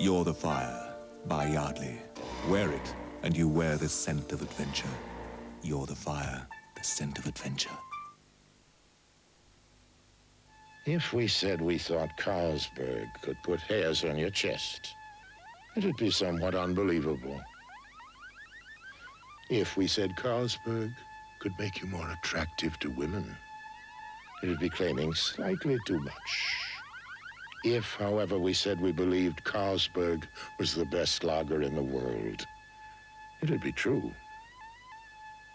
You're the Fire by Yardley. Wear it, and you wear the scent of adventure. You're the Fire, the scent of adventure. If we said we thought Carlsberg could put hairs on your chest, it'd be somewhat unbelievable. If we said Carlsberg could make you more attractive to women, it'd be claiming slightly too much. If, however, we said we believed Carlsberg was the best lager in the world, it'd be true.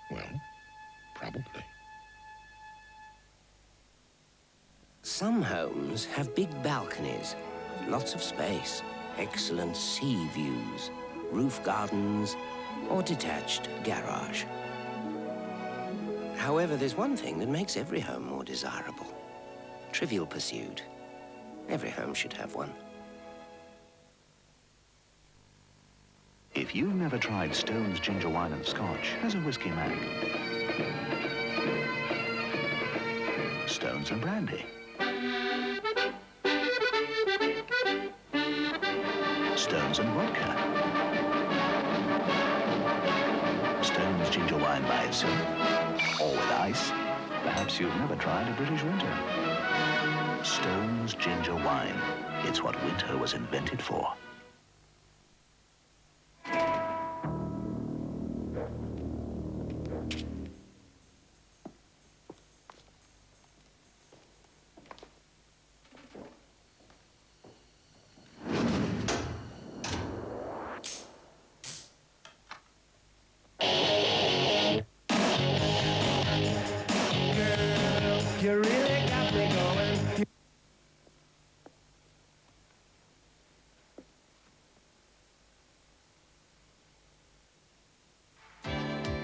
Well, probably. Some homes have big balconies, lots of space, excellent sea views, roof gardens, or detached garage. However, there's one thing that makes every home more desirable. Trivial Pursuit. Every home should have one. If you've never tried Stone's ginger wine and scotch as a whiskey man, Stone's and brandy, Stone's and vodka, Stone's ginger wine by itself, or with ice, perhaps you've never tried a British winter. Stone's ginger wine. It's what winter was invented for.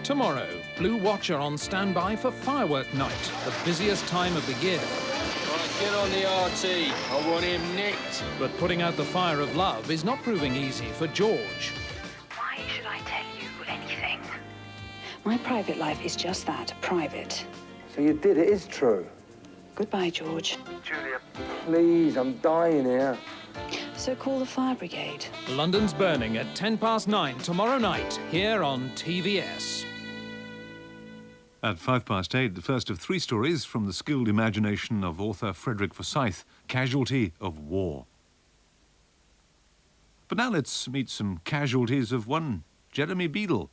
Tomorrow, Blue Watch are on standby for firework night, the busiest time of the year. Right, get on the RT. I want him nicked. But putting out the fire of love is not proving easy for George. Why should I tell you anything? My private life is just that, private. So you did, it is true. Goodbye, George. Julia, please, I'm dying here. So call the fire brigade. London's Burning at 9:10 tomorrow night, here on TVS. At 8:05, the first of three stories from the skilled imagination of author Frederick Forsyth, Casualty of War. But now let's meet some casualties of one Jeremy Beadle.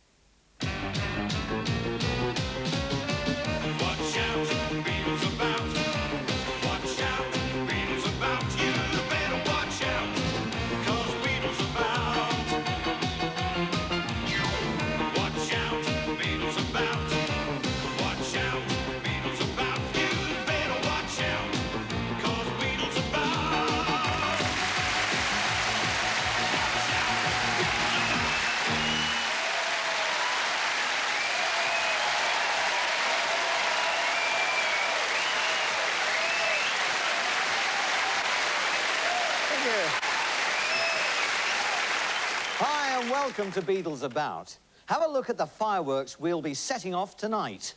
Hi and welcome to Beadle's About. Have a look at the fireworks we'll be setting off tonight.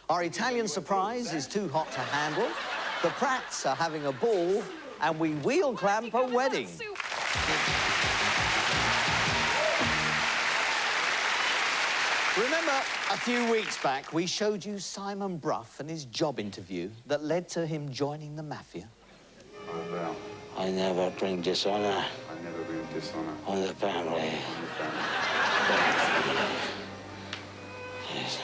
Our Italian surprise is too hot to handle, the Pratts are having a ball, and we wheel clamp a wedding. Remember, a few weeks back, we showed you Simon Brough and his job interview that led to him joining the mafia. Oh, well. I never bring dishonor I never bring dishonor on the family. Yes.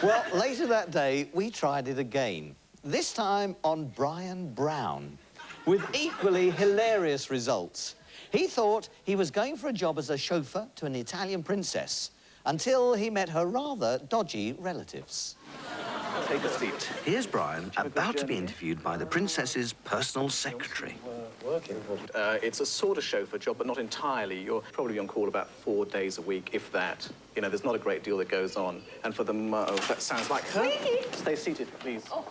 Well, later that day, we tried it again. This time on Brian Brown, with equally hilarious results. He thought he was going for a job as a chauffeur to an Italian princess until he met her rather dodgy relatives. Take a seat. Here's Brian, about to be interviewed by the princess's personal secretary. It's a sort of chauffeur job, but not entirely. You're probably on call about 4 days a week, if that. You know, there's not a great deal that goes on. And for them, oh, that sounds like her. Stay seated, please. Oh.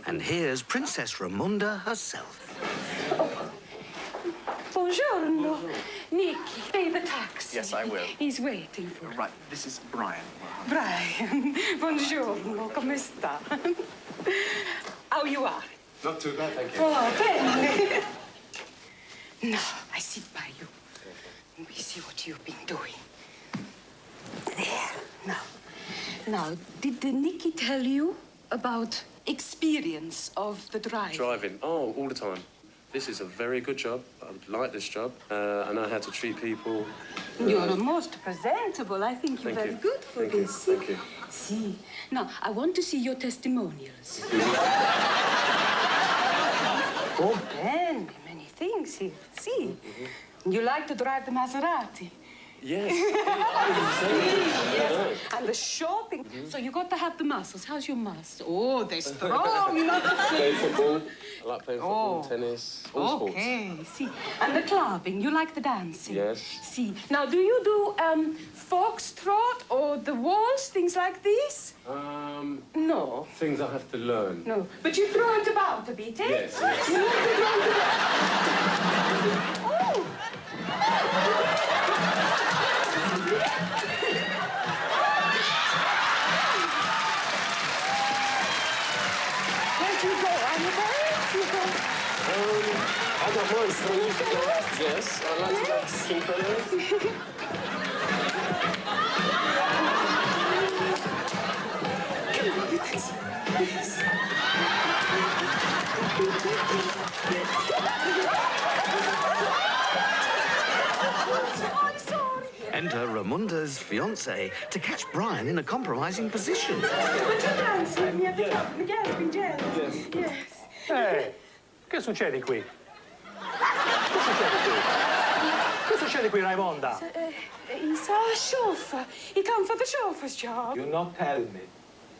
And here's Princess Ramunda herself. Buongiorno. Nicky, pay the taxi. Yes, I will. He's waiting for you. Right, this is Brian. Brian, buongiorno, come sta? How you are? Not too bad, thank you. Oh, bene. Now, I sit by you. We see what you've been doing. There. Now, did Nicky tell you about experience of the drive? Driving? Oh, all the time. This is a very good job. I like this job. I know how to treat people. You're most presentable. I think you're very good for this. Thank you. See. Now, I want to see your testimonials. Oh, Ben, many things here. See. You like to drive the Maserati? Yes. Yes. And the shopping. So you got to have the muscles. How's your muscles? Oh, they're strong. You know the Play football. I like playing football, tennis, all sports. Okay, see. And the clubbing. You like the dancing? Yes. See. Now, do you do foxtrot or the waltz, things like this? No. Things I have to learn. No. But you throw it about a bit, eh? Yes, yes. You like to throw it about. Oh! Where'd you go? On the dance? You go? I got mine, so I used to go. Yes, I like to dance synchronous. Enter Ramunda's fiancé to catch Brian in a compromising position. But you dance with me at the top. Miguel's been jealous. Yes. Che succede qui? Che succede qui? Che succede qui, Raimonda? He's our chauffeur. He come for the chauffeur's job. You not tell me.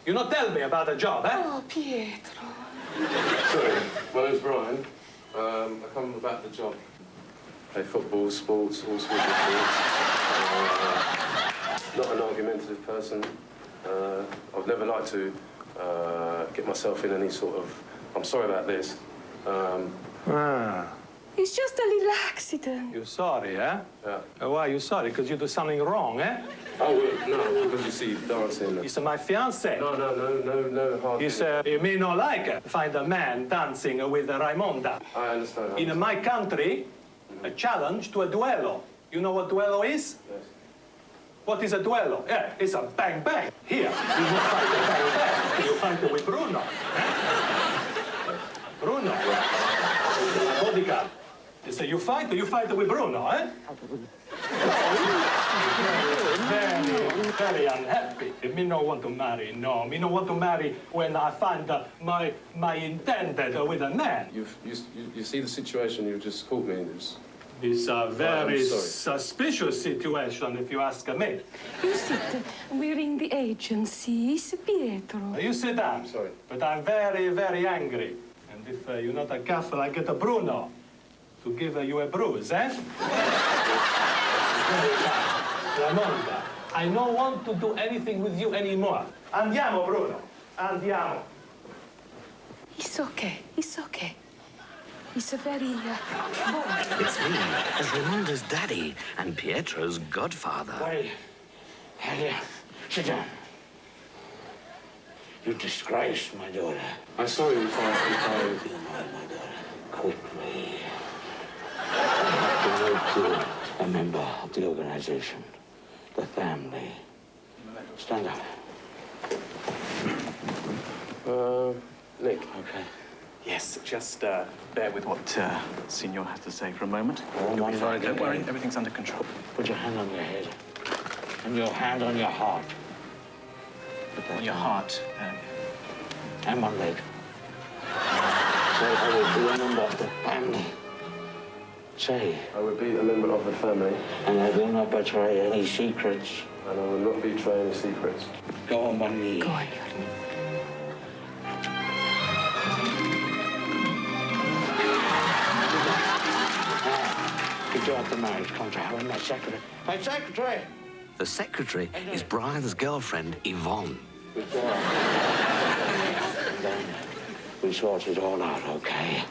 You not tell me about the job, eh? Oh, Pietro. Sorry, my name's Brian. I come about the job. Play football, sports, all sorts of sports. Not an argumentative person. I've never liked to get myself in any sort of... I'm sorry about this. It's just a little accident. You're sorry, eh? Yeah. Why you sorry? Because you do something wrong, eh? Oh, no, because you see dancing. He's my fiancé. No, hard. You may not like it. Find a man dancing with Raimonda. I understand. In my country, a challenge to a duello. You know what duello is? Yes. What is a duello? Yeah, it's a bang-bang. Here, you don't fight a bang-bang. You fight with Bruno. Bruno. Bodyguard. So you fight with Bruno, eh? Very unhappy. Me no want to marry, no. Me no want to marry when I find my intended with a man. You see the situation you just called me in. It's a very suspicious situation, if you ask me. You sit. We're in the agency. It's Pietro. You sit down. Sorry. But I'm very, very angry. And if you're not a careful, I get a Bruno to give you a bruise, eh? Ramonda, I don't want to do anything with you anymore. Andiamo, Bruno. Andiamo. It's okay. It's okay. He's a very boy. It's me, as Raimonda's daddy and Pietro's godfather. Wait. Sit down. You disgraced my daughter. I'm sorry if I... You married my daughter quickly. I have to make you a member of the organization, the family. Stand up. Nick. Okay. Yes, just bear with what Signor has to say for a moment. Oh, You'll be fine, don't worry, everything's under control. Put your hand on your head. And your hand on your heart. On your heart. And one leg. Say, I will be a member of the family. Say. I will be a member of the family. And I will not betray any secrets. And I will not betray any secrets. Go on one knee. Go on your knee. You draw up the marriage contract with my secretary. My secretary! The secretary is Brian's girlfriend, Yvonne. Good girl. And then we sort it all out, okay?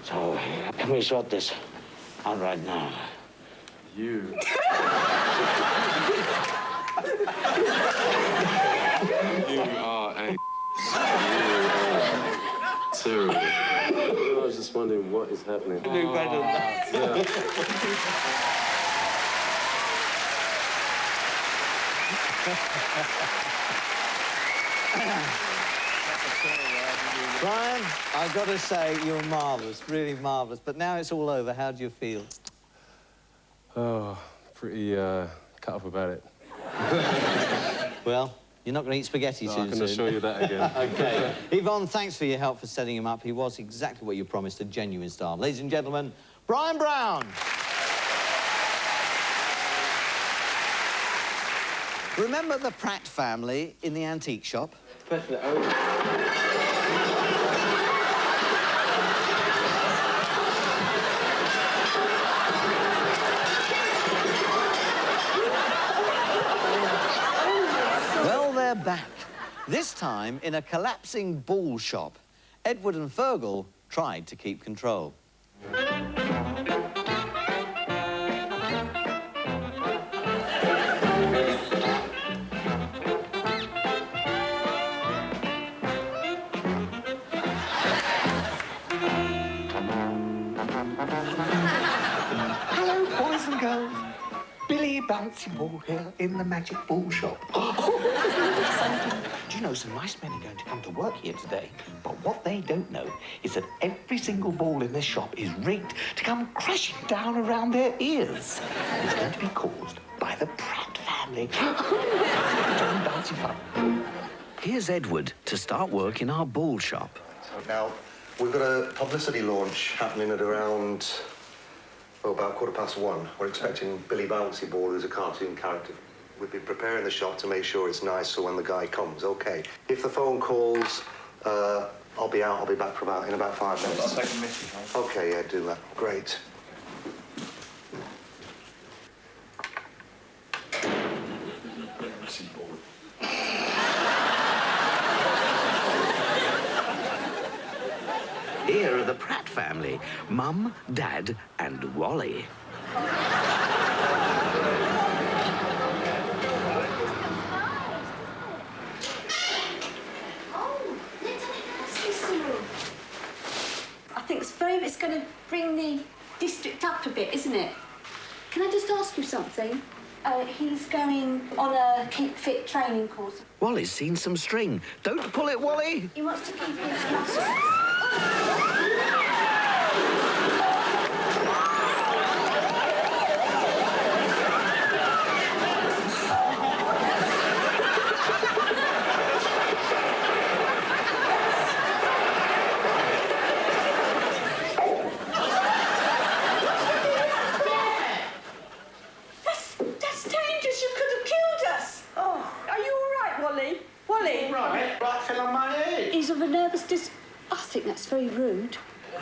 So, can we sort this out right now? You. You are a... You are terrible. I was just wondering. wondering what is happening. Do better than that. Brian, I've got to say, you're marvellous, really marvellous. But now it's all over, how do you feel? Oh, pretty cut up about it. Well, you're not going to eat spaghetti No, soon. I can assure you that again. OK. Yvonne, thanks for your help for setting him up. He was exactly what you promised, a genuine star. Ladies and gentlemen, Brian Brown. Remember the Pratt family in the antique shop? Especially Well, they're back. This time in a collapsing ball shop. Edward and Fergal tried to keep control. Hello, boys and girls. Billy Bouncy Ball here in the magic ball shop. Oh, isn't it exciting? Do you know some nice men are going to come to work here today? But what they don't know is that every single ball in this shop is rigged to come crashing down around their ears. It's going to be caused by the Pratt family. Bouncy fun. Here's Edward to start work in our ball shop. Now, we've got a publicity launch happening at around, well, about 1:15. We're expecting Billy Bouncy Ball, who's a cartoon character. We've been preparing the shop to make sure it's nice so when the guy comes, OK. If the phone calls, I'll be out. I'll be back for in about 5 minutes. I'll take a message, right? OK, yeah, do that. Great. Here are the Pratt family, Mum, Dad, and Wally. I think it's going to bring the district up a bit, isn't it? Can I just ask you something? He's going on a keep fit training course. Wally's seen some string. Don't pull it, Wally. He wants to keep his muscles. That's dangerous. You could have killed us. Oh, are you all right, Wally? Wally? Right, fell on my head. He's of a nervous I think that's very rude.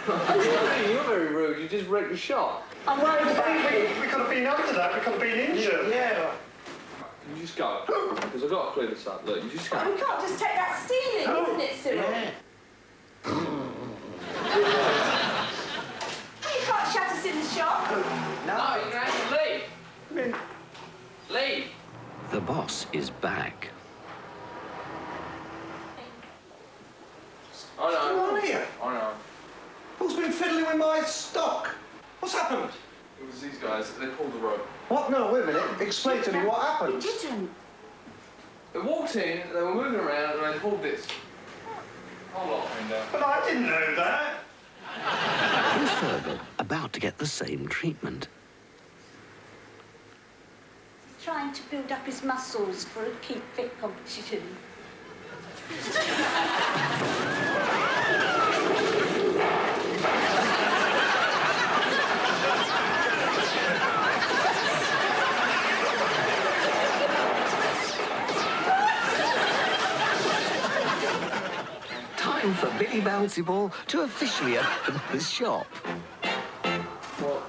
You're very rude. You just wrecked the shop. I'm worried about you. We could have been under that. We could have been injured. Yeah. You just go. Because I've got to clear this up. Look, you just go. We can't just take that stealing, isn't it, Cyril? Yeah. You can't shut us in the shop. No, you're going to have to leave. Leave. The boss is back. I know. Come on here. I know. Who's been fiddling with my stock? What's happened? It was these guys. They pulled the rope. What? No, wait a minute. Explain to me what happened. We didn't. They walked in, they were moving around, and they pulled this. Hold on, Linda. But I didn't know that. Here's Fergal, about to get the same treatment. He's trying to build up his muscles for a keep fit competition. Time for Billy Bouncy Ball to officially open his shop. What?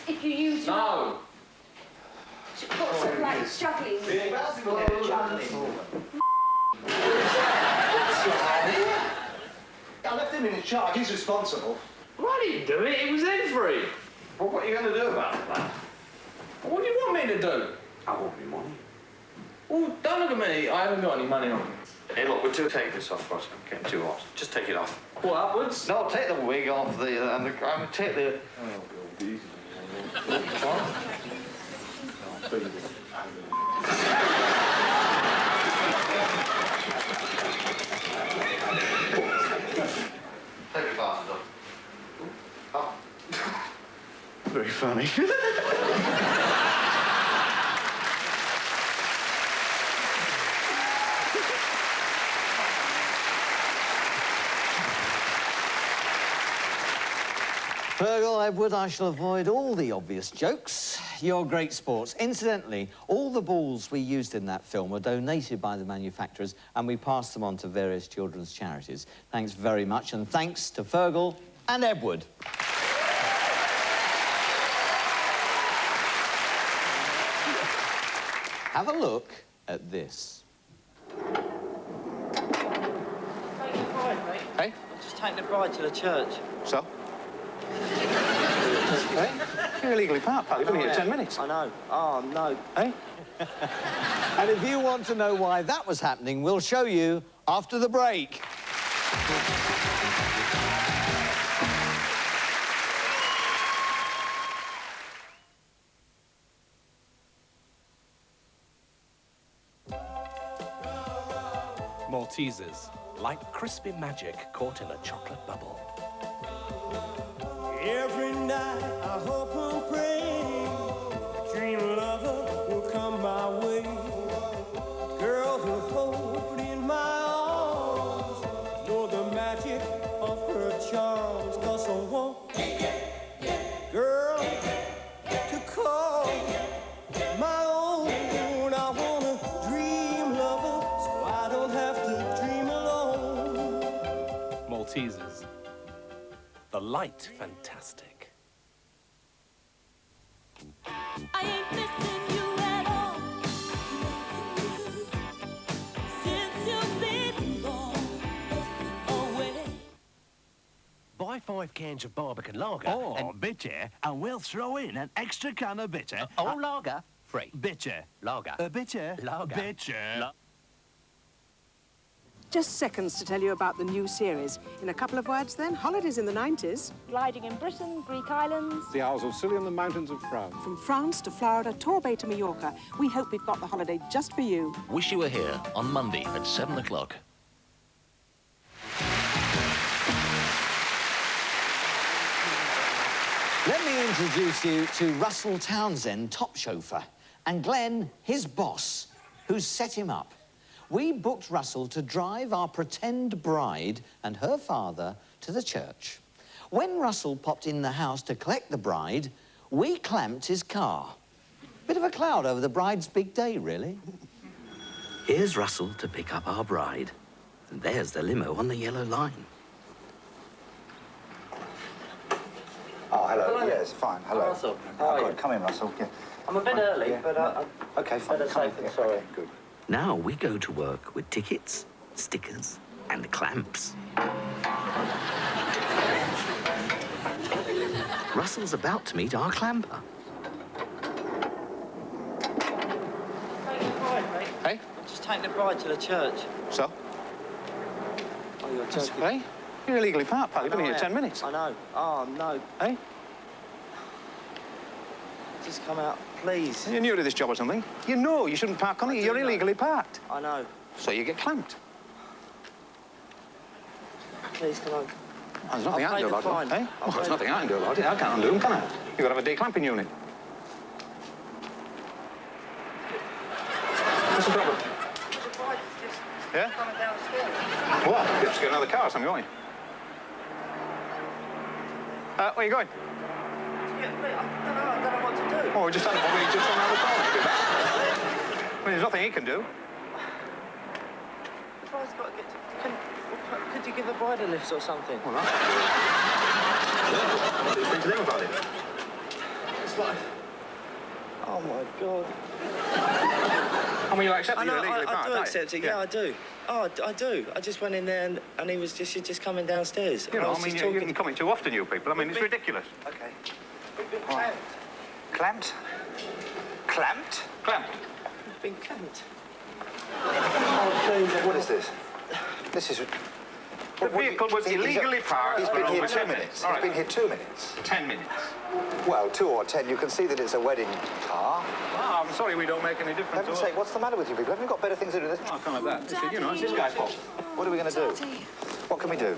If you use your... No! What's it like juggling? I left him in his charge. He's responsible. Why did you do it? It was in free. Well, what are you going to do about that? What do you want me to do? I want me money. Well, don't look at me. I haven't got any money on me. Hey, look, we're too taking this off, Ross. I'm getting too hot. Just take it off. What, upwards? No, take the wig off take the... Oh, God, easy. Take your glasses off. Oh. Very funny. Fergal, Edward, I shall avoid all the obvious jokes. You're great sports. Incidentally, all the balls we used in that film were donated by the manufacturers and we passed them on to various children's charities. Thanks very much, and thanks to Fergal and Edward. Have a look at this. Taking the bride, mate. Hey? I'm just taking the bride to the church. So? Hey? You're illegally parked, pal. You've been here 10 minutes. I know. Oh, no. Hey? And if you want to know why that was happening, we'll show you after the break. Maltesers, like crispy magic caught in a chocolate bubble. Every night I hope and pray a dream lover will come my way. Girl who hold in my arms know the magic of her charms. 'Cause I want girl to call my own. I want a dream lover so I don't have to dream alone. Maltesers, the light fantastic. I ain't missing you at all. Since you've been gone away. Buy 5 cans of Barbican lager and bitter, and we'll throw in an extra can of bitter. Lager? Free. Bitter. Lager. Bitter. Lager. Bitter. Just seconds to tell you about the new series. In a couple of words, then, holidays in the 90s. Gliding in Britain, Greek islands. The Isles of Scilly and the mountains of France. From France to Florida, Torbay to Mallorca. We hope we've got the holiday just for you. Wish you were here on Monday at 7 o'clock. Let me introduce you to Russell Townsend, top chauffeur, and Glenn, his boss, who's set him up. We booked Russell to drive our pretend bride and her father to the church. When Russell popped in the house to collect the bride, we clamped his car. Bit of a cloud over the bride's big day, really. Here's Russell to pick up our bride. And there's the limo on the yellow line. Oh, hello. Yes, fine. Hello. Oh, Russell. How are you? Come in, Russell. Yeah. I'm a bit early, Yeah. but Okay, fine. better Come in. safe than Yeah, sorry. okay, good. Now we go to work with tickets, stickers, and clamps. Russell's about to meet our clamper. Taking the bride, mate. Hey? I'm just taking the bride to the church. So? Oh, you're joking. Hey? You're illegally parked, pal. You've been I here am. 10 minutes. I know. Oh, no. Hey? Just come out, please. You're new to this job or something? You know you shouldn't park on it. You're illegally parked. I know. So you get clamped. Please, can I... There's nothing I I'll can do pay the about it. fine. Eh? I'll Well, there's pay nothing I can do about it. I can't undo them, can I? You've got to have a declamping unit. What's the problem? The bride is just Yeah? coming downstairs. What? You have to get another car or something, won't you? Where are you going? Yeah, I don't know what to do. Oh, we just don't have a car. I mean, there's nothing he can do. The bride's got to get to... Could you give the bride a lift or something? Well, speak to them about it. It's like... Oh, my God. I mean, you accept that you're illegally I parked, do don't you? accept it, yeah, I do. Oh, I do. I just went in there and he was just coming downstairs. You know, was I mean, just you're coming too often, you people. I mean, it's ridiculous. Okay. We've been clamped. Clamped? Clamped? Clamped. We've been clamped. Oh, please. What is this? This is... The vehicle was illegally parked. He's been for here over 2 10 minutes. All He's been here 2 minutes. 10 minutes. Well, 2 or 10. You can see that it's a wedding car. Oh, I'm sorry we don't make any difference. Heaven's sake, what's the matter with you people? Haven't you got better things to do? Oh, come like that. You know, it's this guy's fault. What are we going to do? What can we do?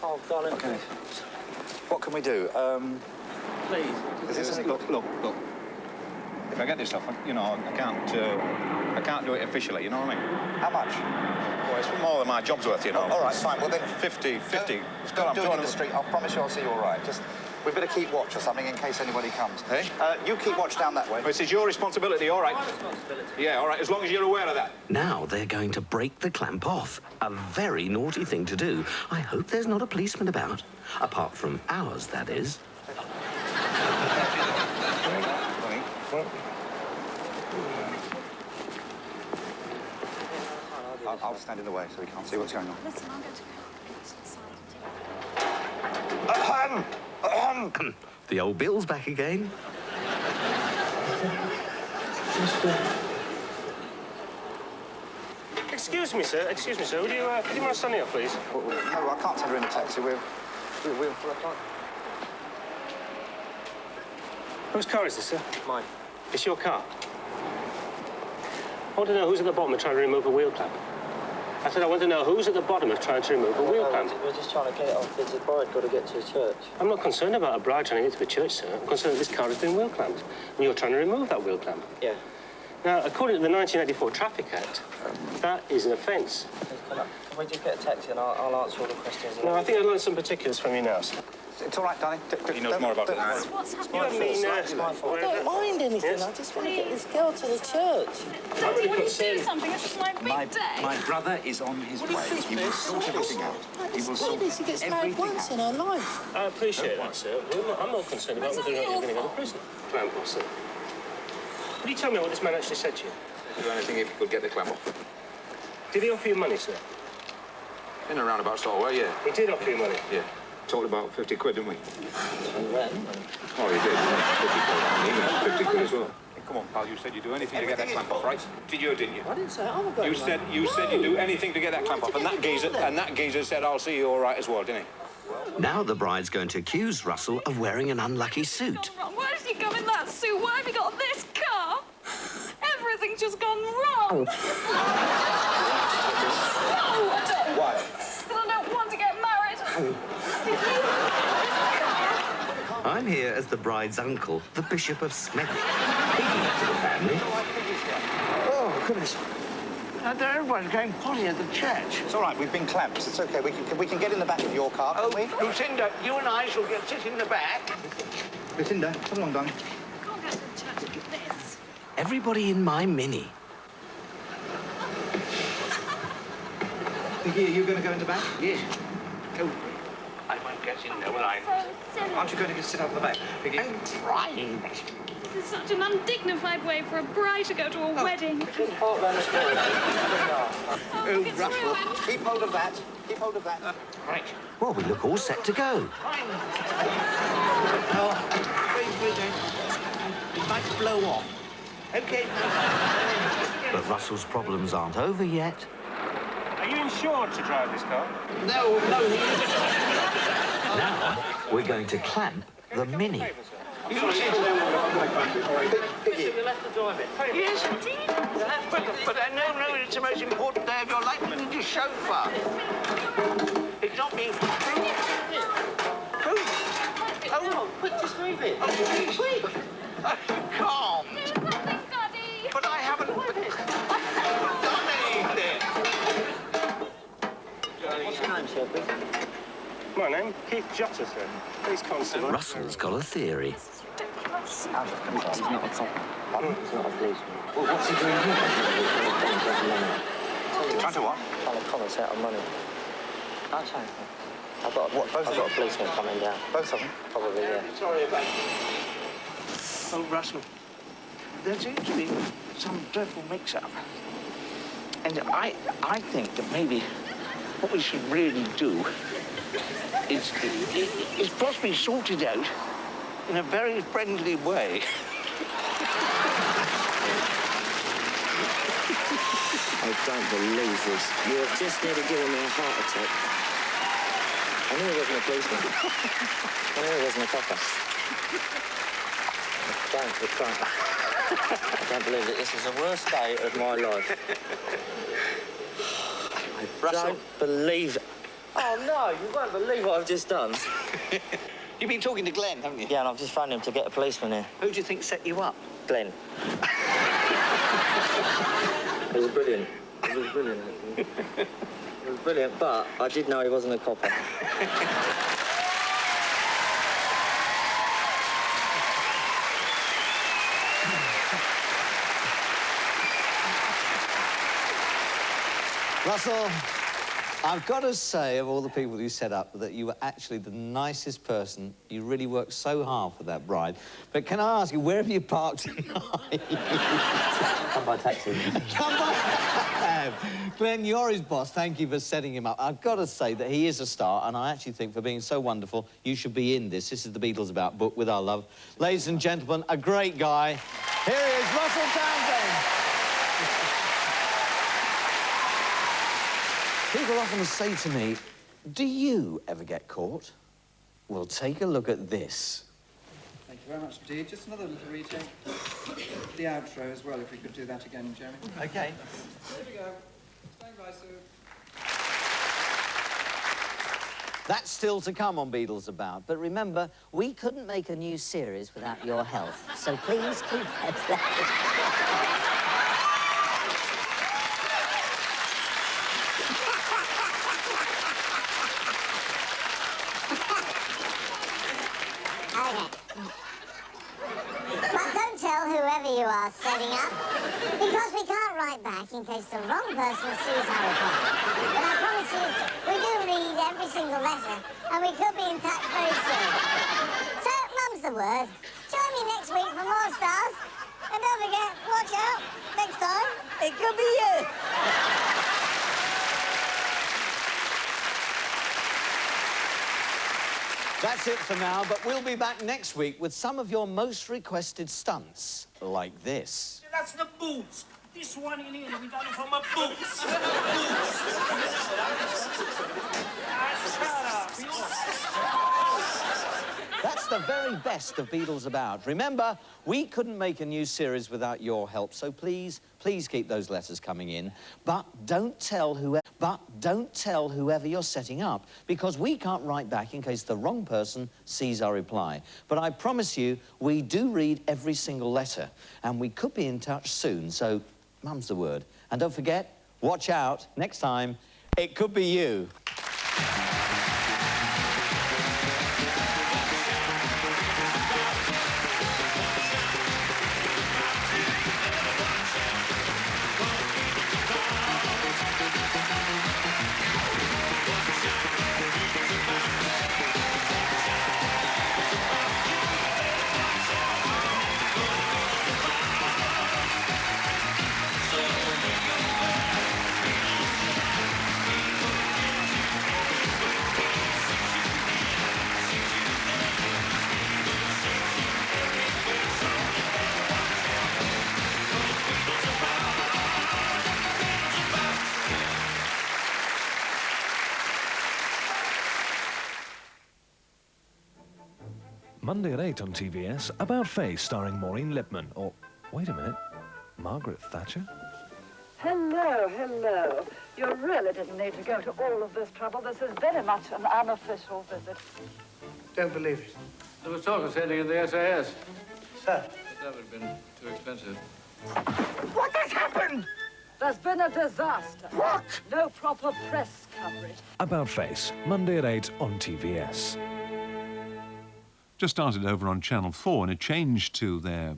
Oh, darling. Okay. What can we do? Please. Is this something? Look. If I get this off, you know, I can't do it officially, you know what I mean? How much? Well, it's more than my job's worth, you know. Oh, all right, fine. Well, then... 50. Don't do it in the street. I'll promise you I'll see you all right. Just... We better keep watch or something in case anybody comes. Hey? You keep watch down that way. This is your responsibility, all right? My responsibility. Yeah, all right, as long as you're aware of that. Now they're going to break the clamp off. A very naughty thing to do. I hope there's not a policeman about. Apart from ours, that is. I'll stand in the way so we can't see what's going on. Listen, I'm going to go. The old Bill's back again. Excuse me, sir. Would you mind standing up, please? No, I can't send her in a taxi. We're Whose car is this, sir? Mine. It's your car. I want to know who's at the bottom of trying to remove a wheel clamp. I said I want to know who's at the bottom of trying to remove a wheel clamp. We're just trying to get it off. There's a bride got to get to the church. I'm not concerned about a bride trying to get to the church, sir. I'm concerned that this car has been wheel clamped, and you're trying to remove that wheel clamp. Yeah. Now, according to the 1984 Traffic Act, that is an offence. Can we just get a taxi and I'll answer all the questions? No, I think I'd like some particulars from you now, sir. It's all right, darling. He knows more about it than I do. What's It's happening? my fault. I don't mind anything. Yes? I just want to get this girl to the church. Daddy, will you do something? This is my big day. My brother is on his way. He will sort everything out. He will sort She gets married once in her life. I appreciate that, sir. I'm not concerned about whether or not you're going to go to prison. Clamp off, sir. Will you tell me what this man actually said to you? Do anything if you could get the clamp off. Did he offer you money, sir? In a roundabout sort of way, yeah. He did offer you money? Yeah. Talked about 50 quid, didn't we? Oh, you did. 50 quid as well. Hey, come on, pal, you said you'd do anything to get that clamp off, right? Did you or didn't you? I didn't say I'm a You said you'd do anything to get that clamp off, and that geezer said, I'll see you all right as well, didn't he? Now the bride's going to accuse Russell of wearing an unlucky suit. Why did you come in that suit? Why have you got this car? Everything's just gone wrong. No, I don't. Why? Because I don't want to get married. I'm here as the bride's uncle, the Bishop of Smith. Speaking to the family. Oh, goodness. Everyone's going potty at the church. It's all right. We've been clamped. It's okay. We can get in the back of your car, can't we? Lucinda, you and I shall sit in the back. Lucinda, come along, darling. I can't get to the church with this. Everybody in my Mini. Vicky, are you going to go in the back? Yes. Oh, I won't get in there, will I? So silly. Aren't you going to just sit up the back? Vicky? I'm trying. This is such an undignified way for a bride to go to a wedding. Oh, It's Russell. ruined. Keep hold of that. Keep hold of that. Right. Well, we look all set to go. Fine. It might blow off. Okay. But Russell's problems aren't over yet. Are you insured to drive this car? No. Now, we're going to clamp the Mini. You will sit down. You'll have to drive it. Yes, but I know it's the most important day of your life. You need a chauffeur. It's not me. Oh, quick, just move it. Oh, quick. Calm. But I haven't done anything. What's your name, sir, please? My name? Keith Jotter, sir. Police constable. Russell's got a theory. He's not a cop. He's not a policeman. Well, what's he doing here? Trying to what? Trying to commentate on money. I'll try. I've got a policeman coming down. Both of them? Probably, yeah. Sorry about Oh, Russell, there seems to be some dreadful mix-up. And I think that maybe what we should really do is possibly sort it out in a very friendly way. I don't believe this. You have just nearly given me a heart attack. I knew it wasn't a policeman. I knew it wasn't a copper. I don't believe it. This is the worst day of my life. I don't believe it. Oh, no, you won't believe what I've just done. You've been talking to Glenn, haven't you? Yeah, and I've just phoned him to get a policeman here. Who do you think set you up? Glenn. It was brilliant. It was brilliant, actually. It was brilliant, but I did know he wasn't a copper. Russell, I've got to say, of all the people you set up, that you were actually the nicest person. You really worked so hard for that bride. But can I ask you, where have you parked tonight? Come by taxi. Come by cab. Glenn, you're his boss. Thank you for setting him up. I've got to say that he is a star, and I actually think for being so wonderful, you should be in this. This is the Beatles About book with our love. Ladies and gentlemen, a great guy. Here he is, Russell Townsend. People often say to me, do you ever get caught? Well, take a look at this. Thank you very much indeed. Just another little retake. The outro as well, if we could do that again, Jeremy. OK. Here we go. Stand by, Sue. That's still to come on Beadle's About. But remember, We couldn't make a new series without your help, so please keep that. But don't tell whoever you are setting up, because we can't write back in case the wrong person sees our reply. But I promise you, we do read every single letter, and we could be in touch very soon. So, mum's the word. Join me next week for more stars. And don't forget, watch out, next time, it could be you. That's it for now, but we'll be back next week with some of your most requested stunts, like this. That's the boots. This one in here, we done it for my boots. That's the very best of Beadle's About. Remember, we couldn't make a new series without your help, so please, please keep those letters coming in. But don't tell whoever you're setting up, because we can't write back in case the wrong person sees our reply. But I promise you, we do read every single letter, and we could be in touch soon, so mum's the word. And don't forget, watch out, next time, it could be you. Monday at 8 on TVS, About Face, starring Maureen Lipman. Or, wait a minute, Margaret Thatcher? Hello, hello. You really didn't need to go to all of this trouble. This is very much an unofficial visit. Don't believe it. There was talk of sending in the SAS. Sir. But that would have been too expensive. What has happened? There's been a disaster. What? No proper press coverage. About Face, Monday at 8 on TVS. Just started over on Channel 4 and a change to their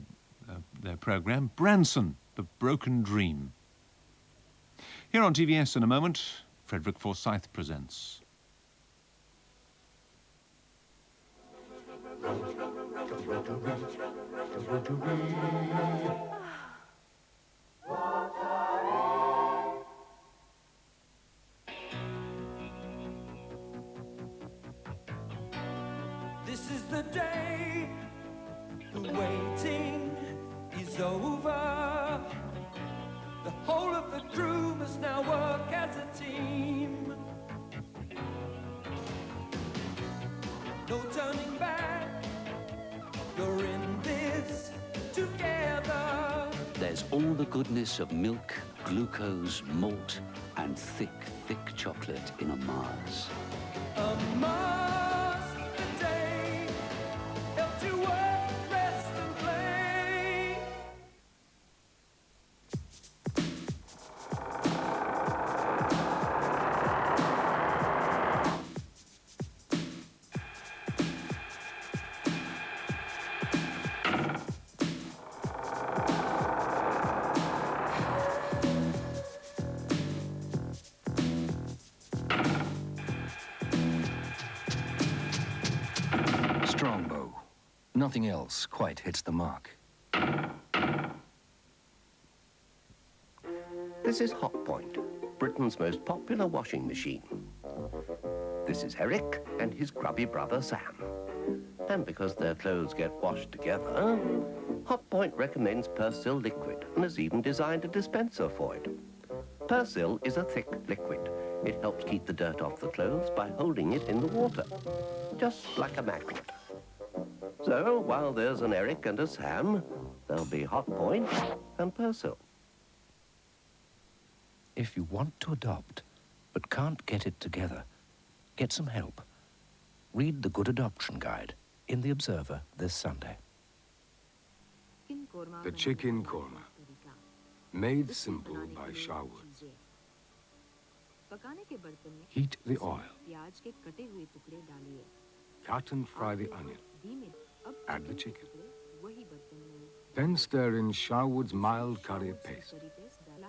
programme, Branson, The Broken Dream. Here on TVS in a moment, Frederick Forsyth presents. This is the day, the waiting is over. The whole of the crew must now work as a team. No turning back, you're in this together. There's all the goodness of milk, glucose, malt, and thick, thick chocolate in a Mars. A Mars a day helps you work, rest, and play. Strongbow. Nothing else quite hits the mark. This is Hotpoint, Britain's most popular washing machine. This is Eric and his grubby brother Sam. And because their clothes get washed together, Hotpoint recommends Persil liquid and has even designed a dispenser for it. Persil is a thick liquid. It helps keep the dirt off the clothes by holding it in the water, just like a magnet. So, while there's an Eric and a Sam, there'll be Hotpoint and Persil. If you want to adopt, but can't get it together, get some help. Read the Good Adoption Guide in The Observer this Sunday. The chicken korma, made simple by Sharwood. Heat the oil. Cut and fry the onion. Add the chicken. Then stir in Sharwood's mild curry paste.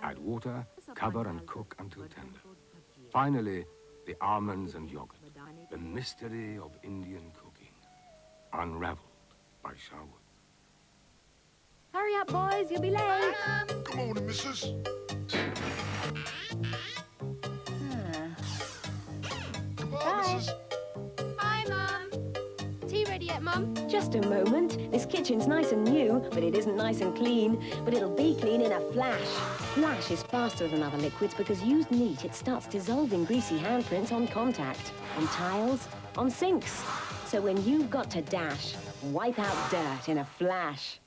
Add water, cover and cook until tender. Finally, the almonds and yogurt. The mystery of Indian cooking. Unraveled by Sharwood. Hurry up, boys, you'll be late. Good morning, missus. Bye. Hi, Mum. Tea ready yet, Mum? Just a moment. This kitchen's nice and new, but it isn't nice and clean. But it'll be clean in a flash. Flash is faster than other liquids because used neat, it starts dissolving greasy handprints on contact, on tiles, on sinks. So when you've got to dash, wipe out dirt in a flash.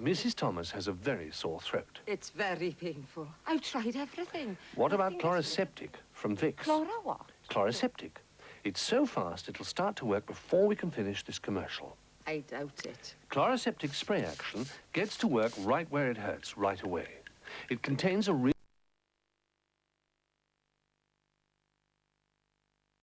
Mrs. Thomas has a very sore throat. It's very painful. I've tried everything. What about Chloraseptic from Vicks? Chlora what? Chloraseptic. It's so fast it'll start to work before we can finish this commercial. I doubt it. Chloraseptic spray action gets to work right where it hurts right away. It contains a